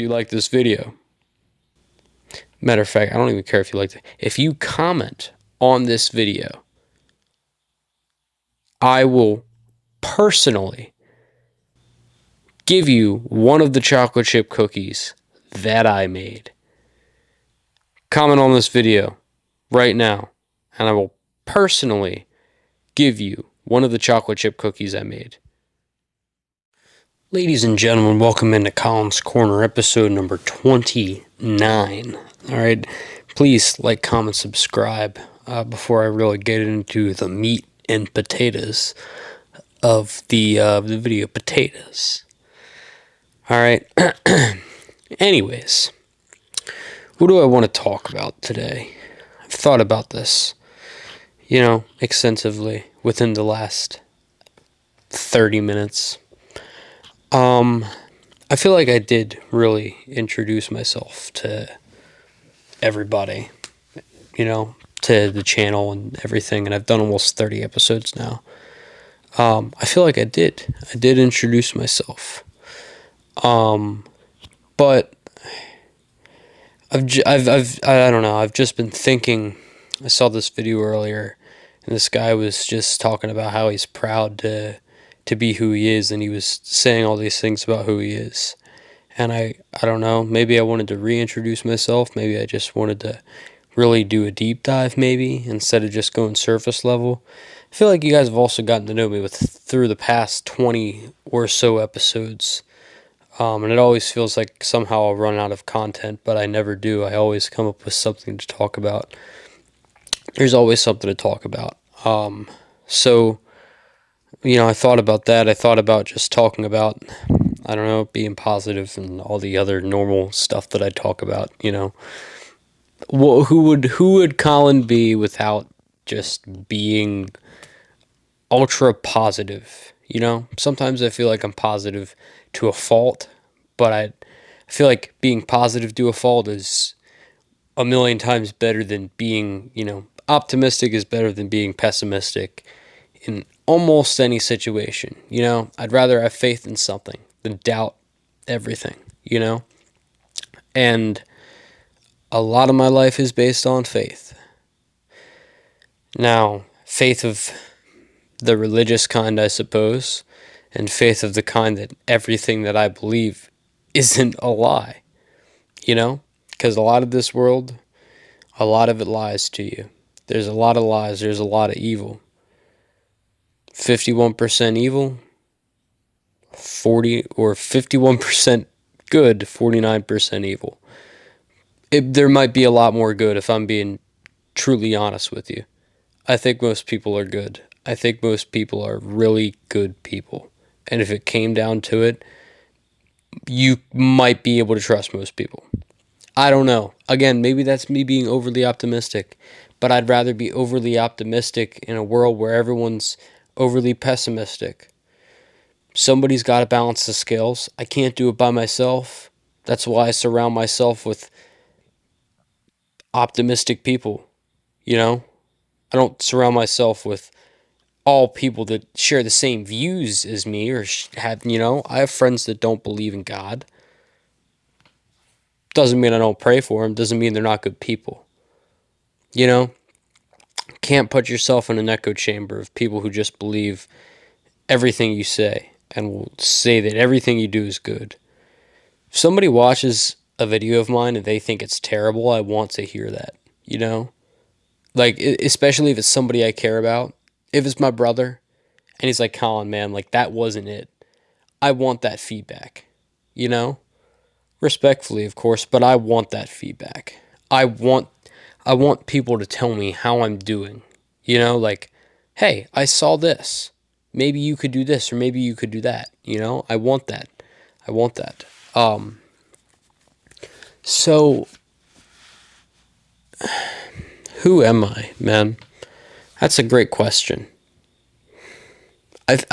you like this video. Matter of fact, I don't even care if you like it. If you comment on this video, I will personally give you one of the chocolate chip cookies that I made. Comment on this video right now, and I will personally give you one of the chocolate chip cookies I made. Ladies and gentlemen, welcome into Colin'S Corner, episode number 29. Alright, please like, comment, subscribe before I really get into the meat and potatoes of the video. Potatoes. Alright, anyways, what do I want to talk about today? I've thought about this, extensively within the last 30 minutes. I feel like I did really introduce myself to everybody, to the channel and everything, and I've done almost 30 episodes now. I feel like I did introduce myself. But I don't know, I've just been thinking. I saw this video earlier, and this guy was just talking about how he's proud to be who he is, and he was saying all these things about who he is. And I don't know, maybe I wanted to reintroduce myself, maybe I just wanted to really do a deep dive, maybe, instead of just going surface level. I feel like you guys have also gotten to know me through the past 20 or so episodes, and it always feels like somehow I'll run out of content, but I never do. I always come up with something to talk about. There's always something to talk about. So I thought about that. I thought about just talking about, I don't know, being positive and all the other normal stuff that I talk about, Well, who would Colin be without just being ultra positive, Sometimes I feel like I'm positive to a fault, but I feel like being positive to a fault is a million times better than being, optimistic is better than being pessimistic in almost any situation, I'd rather have faith in something than doubt everything, And a lot of my life is based on faith. Now, faith of the religious kind, I suppose, and faith of the kind that everything that I believe isn't a lie, Because a lot of this world, a lot of it lies to you. There's a lot of lies, there's a lot of evil. 51% evil, 51% good, 49% evil. There might be a lot more good if I'm being truly honest with you. I think most people are good. I think most people are really good people. And if it came down to it, you might be able to trust most people. I don't know. Again, maybe that's me being overly optimistic, but I'd rather be overly optimistic in a world where everyone's overly pessimistic. Somebody's got to balance the scales. I can't do it by myself. That's why I surround myself with optimistic people, I don't surround myself with all people that share the same views as me or have, I have friends that don't believe in God. Doesn't mean I don't pray for them. Doesn't mean they're not good people. Can't put yourself in an echo chamber of people who just believe everything you say and will say that everything you do is good. If somebody watches a video of mine and they think it's terrible, I want to hear that, Like, especially if it's somebody I care about. If it's my brother and he's like, Colin, man, like, that wasn't it. I want that feedback, Respectfully, of course, but I want that feedback. I want people to tell me how I'm doing, like, hey, I saw this. Maybe you could do this, or maybe you could do that, I want that. So, who am I, man? That's a great question. Does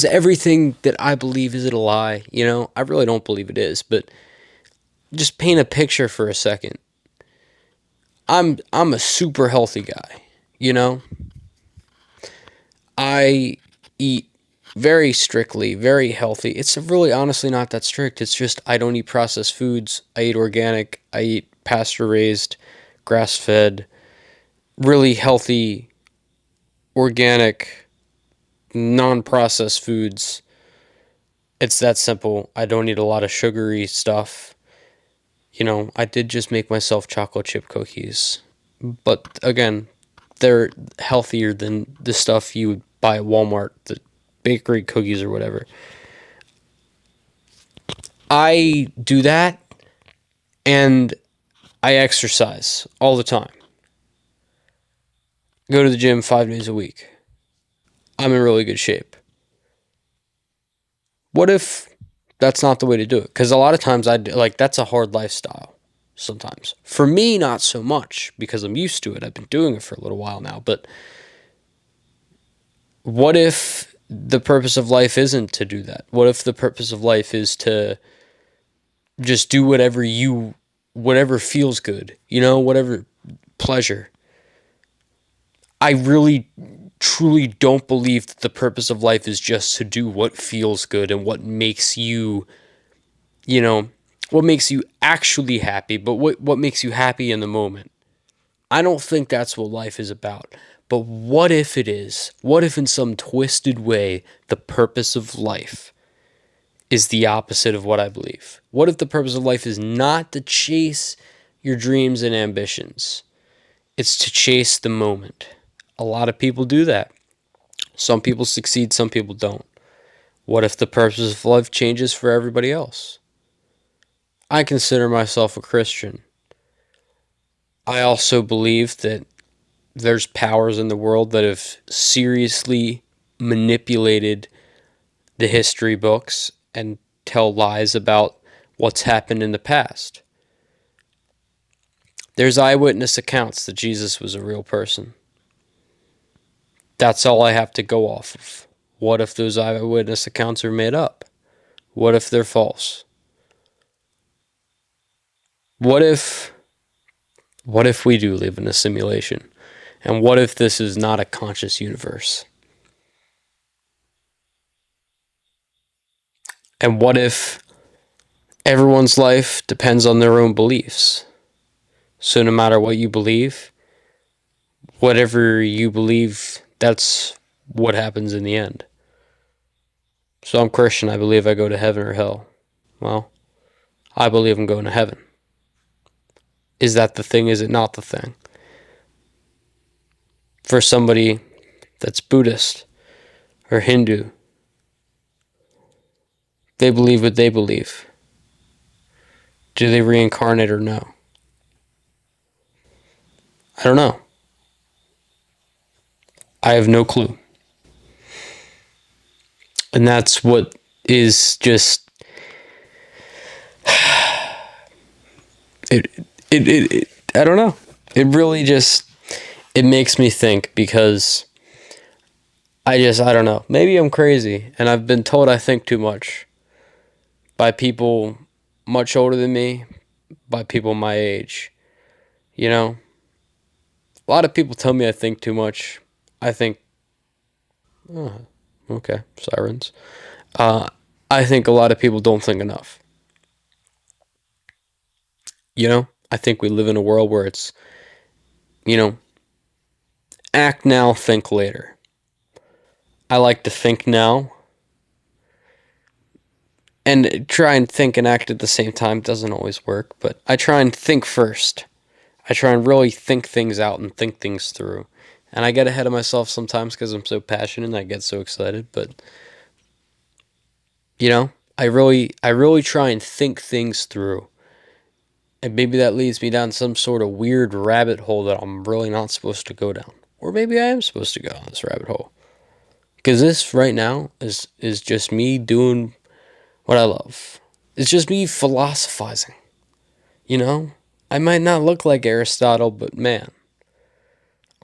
everything that I believe, is it a lie? I really don't believe it is, but just paint a picture for a second. I'm a super healthy guy, I eat very strictly, very healthy. It's really honestly not that strict. It's just I don't eat processed foods. I eat organic. I eat pasture raised, grass fed, really healthy, organic, non processed foods. It's that simple. I don't eat a lot of sugary stuff. I did just make myself chocolate chip cookies. But again, they're healthier than the stuff you would buy at Walmart, the bakery cookies or whatever. I do that and I exercise all the time. Go to the gym 5 days a week. I'm in really good shape. What if that's not the way to do it? Because a lot of times like that's a hard lifestyle. Sometimes for me, not so much because I'm used to it. I've been doing it for a little while now. But what if the purpose of life isn't to do that? What if the purpose of life is to just do whatever feels good, whatever pleasure? I really truly don't believe that the purpose of life is just to do what feels good and you know, what makes you actually happy, but what makes you happy in the moment. I don't think that's what life is about. But what if it is? What if in some twisted way the purpose of life is the opposite of what I believe? What if the purpose of life is not to chase your dreams and ambitions? It's to chase the moment. A lot of people do that. Some people succeed, some people don't. What if the purpose of life changes for everybody else? I consider myself a Christian. I also believe that there's powers in the world that have seriously manipulated the history books and tell lies about what's happened in the past. There's eyewitness accounts that Jesus was a real person. That's all I have to go off of. What if those eyewitness accounts are made up? What if they're false? What if what if we do live in a simulation? And what if this is not a conscious universe? And what if everyone's life depends on their own beliefs? So no matter what you believe, whatever you believe, that's what happens in the end. So I'm Christian. I believe I go to heaven or hell. Well, I believe I'm going to heaven. Is that the thing? Is it not the thing? For somebody that's Buddhist or Hindu, they believe what they believe. Do they reincarnate or no? I don't know. I have no clue. And that's what is just it I don't know. It really just it makes me think because I don't know. Maybe I'm crazy and I've been told I think too much by people much older than me, by people my age. You know, a lot of people tell me I think too much. I think, oh, okay, sirens. Uh, I think a lot of people don't think enough. I think we live in a world where it's, you know, act now, think later. I like to think now and try and think and act at the same time. Doesn't always work, but I try and think first. I try and really think things out and think things through. And I get ahead of myself sometimes because I'm so passionate and I get so excited, but I really try and think things through. And maybe that leads me down some sort of weird rabbit hole that I'm really not supposed to go down. Or maybe I am supposed to go down this rabbit hole. Because this right now is just me doing what I love. It's just me philosophizing. You know? I might not look like Aristotle, but man,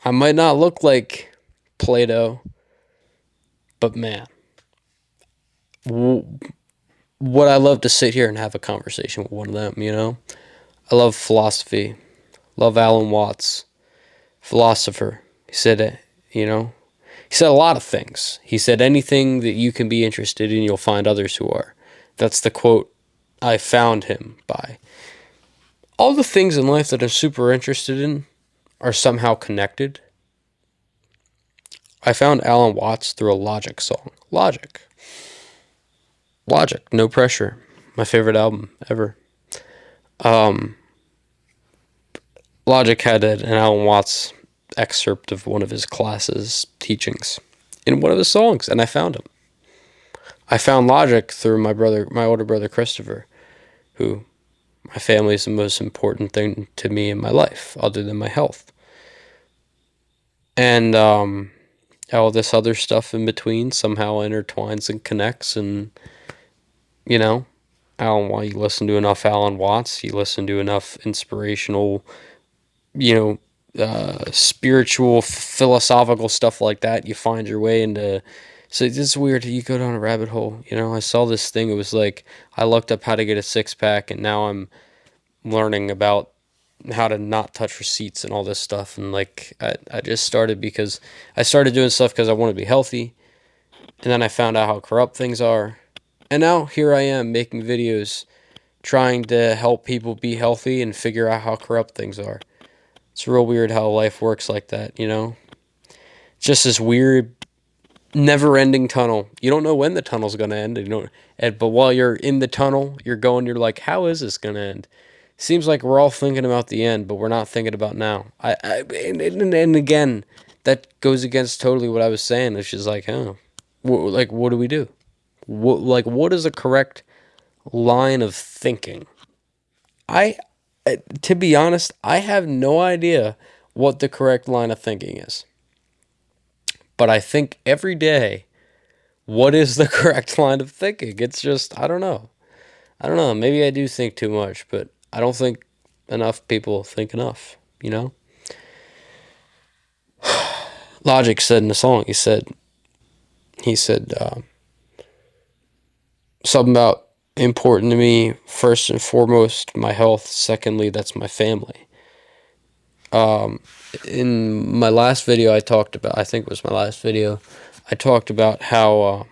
I might not look like Plato, but man, would I love to sit here and have a conversation with one of them? I love philosophy. Love Alan Watts, philosopher. He said it, you know. He said a lot of things. He said, anything that you can be interested in, you'll find others who are. That's the quote I found him by. All the things in life that I'm super interested in are somehow connected. I found Alan Watts through a Logic song. Logic. Logic, No Pressure. My favorite album ever. Logic had an Alan Watts excerpt of one of his classes' teachings in one of his songs, and I found him. I found Logic through my older brother Christopher, who my family is the most important thing to me in my life, other than my health. And all this other stuff in between somehow intertwines and connects, and you know, you listen to enough Alan Watts, you listen to enough inspirational, spiritual, philosophical stuff like that, you find your way into. So this is weird. You go down a rabbit hole. I saw this thing. It was like I looked up how to get a six pack, and now I'm learning about how to not touch receipts and all this stuff. And like I just started because I started doing stuff because I want to be healthy, and then I found out how corrupt things are, and now here I am making videos trying to help people be healthy and figure out how corrupt things are. It's real weird how life works like that. It's just this weird, never-ending tunnel. You don't know when the tunnel's gonna end. But while you're in the tunnel, you're like, how is this gonna end? Seems like we're all thinking about the end, but we're not thinking about now. And again, that goes against totally what I was saying. It's just like, what do we do? What is a correct line of thinking? I, to be honest, I have no idea what the correct line of thinking is. But I think every day, what is the correct line of thinking? It's just, I don't know. I don't know. Maybe I do think too much, but I don't think enough people think enough. Logic said in the song, he said something about important to me, first and foremost, my health. Secondly, that's my family. In my last video, I think it was my last video, I talked about how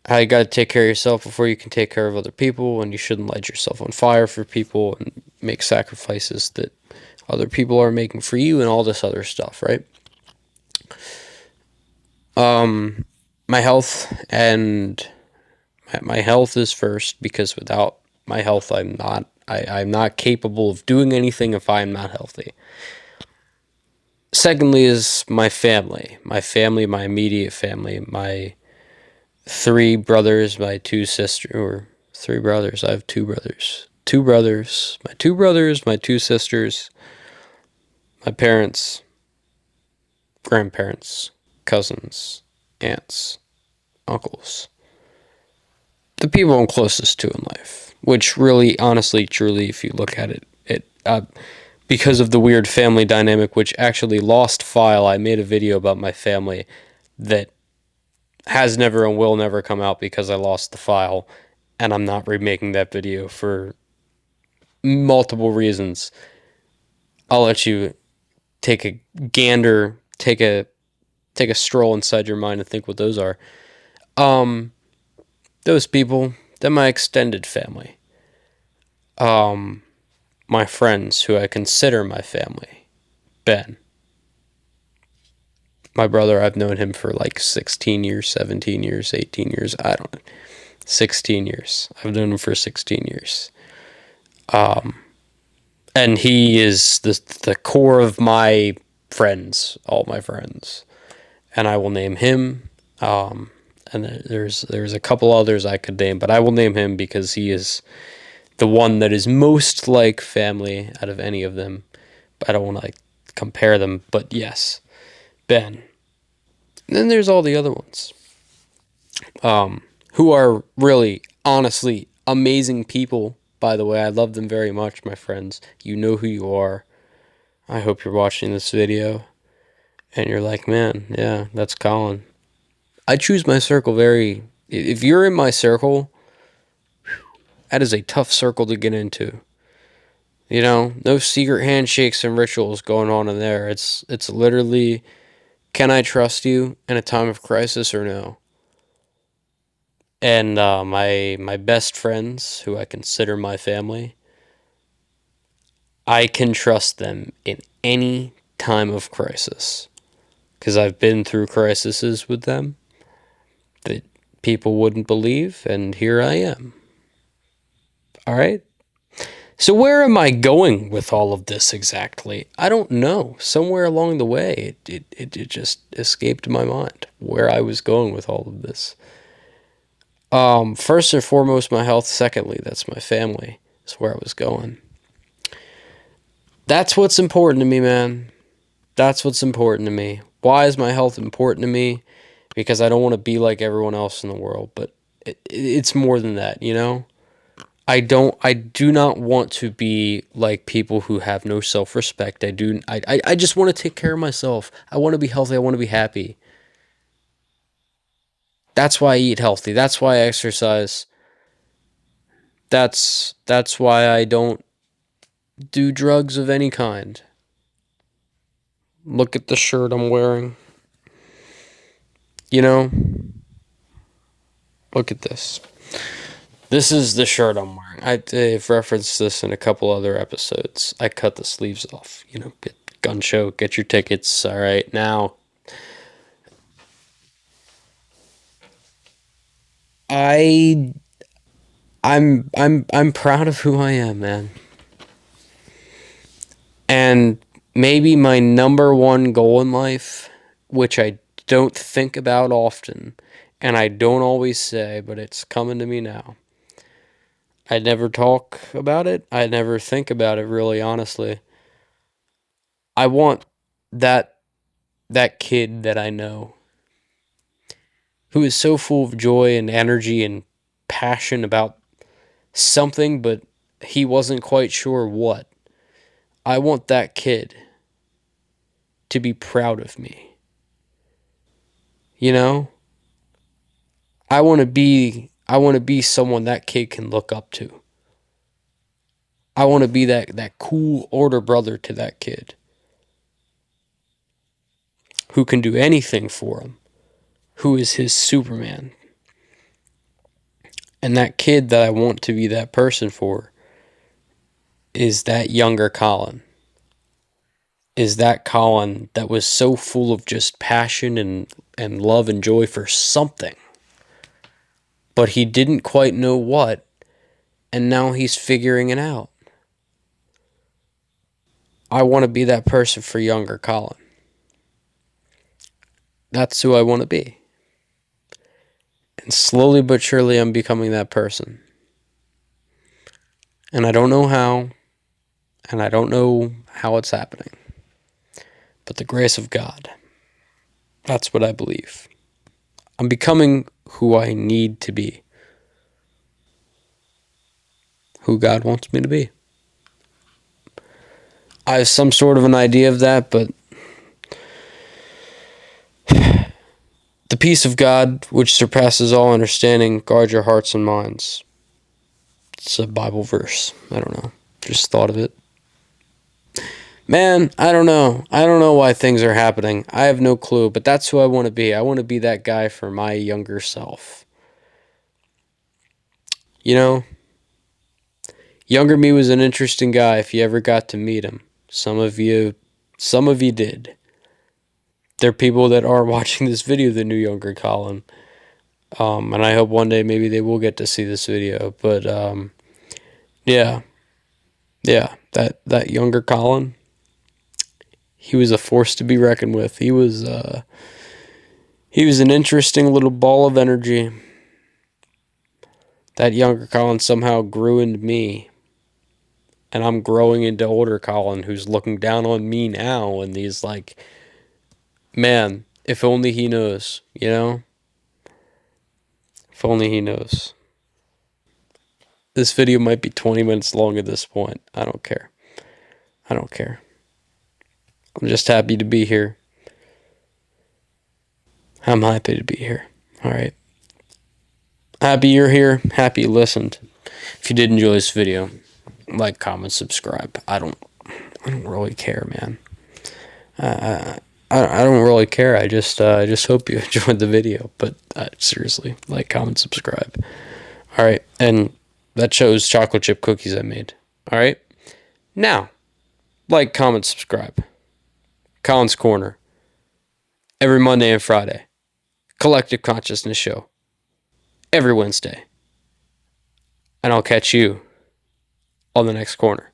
you got to take care of yourself before you can take care of other people, and you shouldn't light yourself on fire for people and make sacrifices that other people are making for you, and all this other stuff, right? My health and my health is first, because without my health, I'm not capable of doing anything if I'm not healthy. Secondly is my family, my immediate family, my three brothers, my two sisters, or three brothers. I have two brothers. My two brothers, my two sisters, my parents, grandparents, cousins, aunts, uncles. The people I'm closest to in life. Which really, honestly, truly, if you look at it, because of the weird family dynamic, which actually lost file, I made a video about my family that has never and will never come out because I lost the file, and I'm not remaking that video for multiple reasons. I'll let you take a gander, take a stroll inside your mind and think what those are. Those people, they're my extended family. My friends who I consider my family. Ben. My brother, I've known him for like 16 years, 17 years, 18 years, I don't know. 16 years. I've known him for 16 years. And he is the core of my friends, all my friends. And I will name him. And there's a couple others I could name, but I will name him because he is the one that is most like family out of any of them. But I don't want to compare them, but yes, Ben. And then there's all the other ones, who are really, honestly, amazing people. By the way, I love them very much, my friends. You know who you are. I hope you're watching this video and you're like, man, yeah, that's Colin. I choose my circle very. If you're in my circle, that is a tough circle to get into. No secret handshakes and rituals going on in there. It's literally Can I trust you in a time of crisis or no? And my best friends, who I consider my family, I can trust them in any time of crisis because I've been through crises with them that people wouldn't believe, and here I am. All right. So where am I going with all of this exactly? I don't know. Somewhere along the way, it just escaped my mind where I was going with all of this. First and foremost, my health. Secondly, that's my family. That's where I was going. That's what's important to me, man. That's what's important to me. Why is my health important to me? Because I don't want to be like everyone else in the world, but it's more than that, you know? I do not want to be like people who have no self-respect. I just want to take care of myself. I want to be healthy. I want to be happy. That's why I eat healthy. That's why I exercise. That's why I don't do drugs of any kind. Look at the shirt I'm wearing. You know, look at this. This is the shirt I'm wearing. I've referenced this in a couple other episodes. I cut the sleeves off. You know, get gun show, get your tickets. All right, now I I'm proud of who I am, man. And maybe my number one goal in life, which I don't think about often, and I don't always say, but it's coming to me now. I never talk about it. I never think about it really honestly. I want that that kid that I know who is so full of joy and energy and passion about something, but he wasn't quite sure what. I want that kid to be proud of me. You know? I want to be someone that kid can look up to. I want to be that cool older brother to that kid who can do anything for him, who is his Superman. And that kid that I want to be that person for is that younger Colin. Is that Colin that was so full of just passion and love and joy for something, but he didn't quite know what, and now he's figuring it out. I want to be that person for younger Colin. That's who I want to be. And slowly but surely, I'm becoming that person. And I don't know how, and I don't know how it's happening. But the grace of God, that's what I believe. I'm becoming who I need to be, who God wants me to be. I have some sort of an idea of that, but the peace of God, which surpasses all understanding, guard your hearts and minds. It's a Bible verse. I don't know. Just thought of it. Man, I don't know. I don't know why things are happening. I have no clue, but that's who I want to be. I want to be that guy for my younger self. You know, younger me was an interesting guy if you ever got to meet him. Some of you did. There are people that are watching this video that knew younger Colin. And I hope one day maybe they will get to see this video. But yeah, yeah, that younger Colin, he was a force to be reckoned with. He was an interesting little ball of energy. That younger Colin somehow grew into me, and I'm growing into older Colin, who's looking down on me now, and he's like, man, if only he knows, you know? If only he knows. This video might be 20 minutes long at this point. I don't care. I don't care. I'm just happy to be here. I'm happy to be here. All right. Happy you're here. Happy you listened. If you did enjoy this video, like, comment, subscribe. I don't really care, man. I don't really really care. I just hope you enjoyed the video. But seriously, like, comment, subscribe. All right, and that shows chocolate chip cookies I made. All right, now like, comment, subscribe. Colin's Corner every Monday and Friday. Collective Consciousness Show every Wednesday. And I'll catch you on the next corner.